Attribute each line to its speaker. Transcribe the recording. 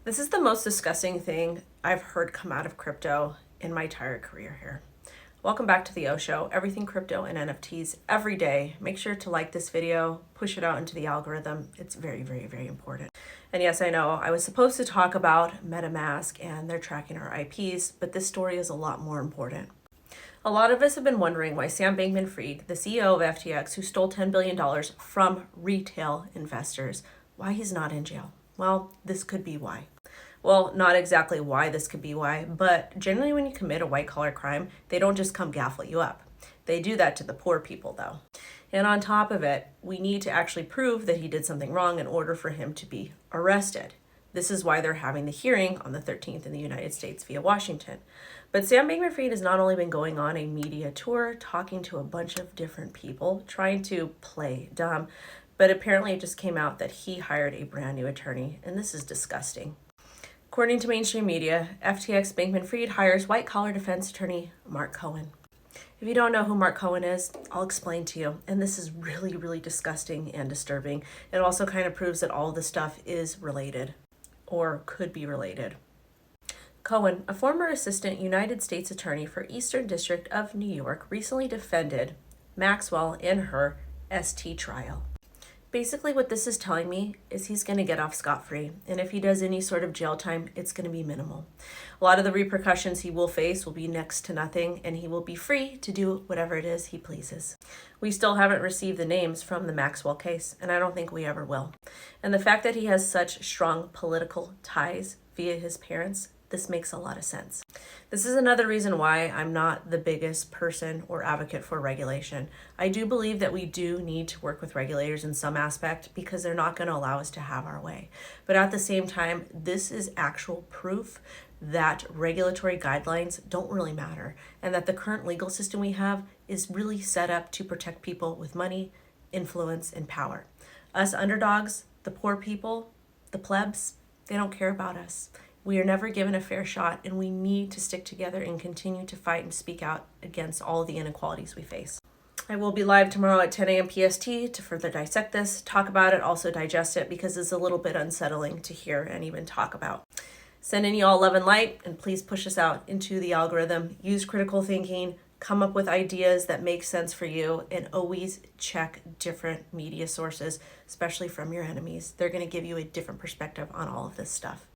Speaker 1: This is the most disgusting thing I've heard come out of crypto in my entire career here. Welcome back to the O Show, everything crypto and NFTs every day. Make sure to like this video, push it out into the algorithm. It's very, very, very important. And yes, I know I was supposed to talk about MetaMask and they're tracking our IPs, but this story is a lot more important. A lot of us have been wondering why Sam Bankman-Fried, the CEO of FTX, who stole $10 billion from retail investors, why he's not in jail. Well, this could be why. Well, not exactly why this could be why, but generally when you commit a white-collar crime, they don't just come gaffle you up. They do that to the poor people, though. And on top of it, we need to actually prove that he did something wrong in order for him to be arrested. This is why they're having the hearing on the 13th in the United States via Washington. But Sam Bankman-Fried has not only been going on a media tour, talking to a bunch of different people, trying to play dumb, but apparently it just came out that he hired a brand new attorney, and this is disgusting. According to mainstream media, FTX Bankman-Fried hires white-collar defense attorney Mark Cohen. If you don't know who Mark Cohen is, I'll explain to you. And this is really, really disgusting and disturbing. It also kind of proves that all this stuff is related or could be related. Cohen, a former assistant United States attorney for Eastern District of New York, recently defended Maxwell in her ST trial. Basically, what this is telling me is he's going to get off scot-free. And if he does any sort of jail time, it's going to be minimal. A lot of the repercussions he will face will be next to nothing, and he will be free to do whatever it is he pleases. We still haven't received the names from the Maxwell case, and I don't think we ever will. And the fact that he has such strong political ties via his parents, this makes a lot of sense. This is another reason why I'm not the biggest person or advocate for regulation. I do believe that we do need to work with regulators in some aspect because they're not going to allow us to have our way. But at the same time, this is actual proof that regulatory guidelines don't really matter and that the current legal system we have is really set up to protect people with money, influence, and power. Us underdogs, the poor people, the plebs, they don't care about us. We are never given a fair shot, and we need to stick together and continue to fight and speak out against all the inequalities we face. I will be live tomorrow at 10 a.m. PST to further dissect this, talk about it, also digest it, because it's a little bit unsettling to hear and even talk about. Sending you all love and light, and please push us out into the algorithm. Use critical thinking, come up with ideas that make sense for you, and always check different media sources, especially from your enemies. They're going to give you a different perspective on all of this stuff.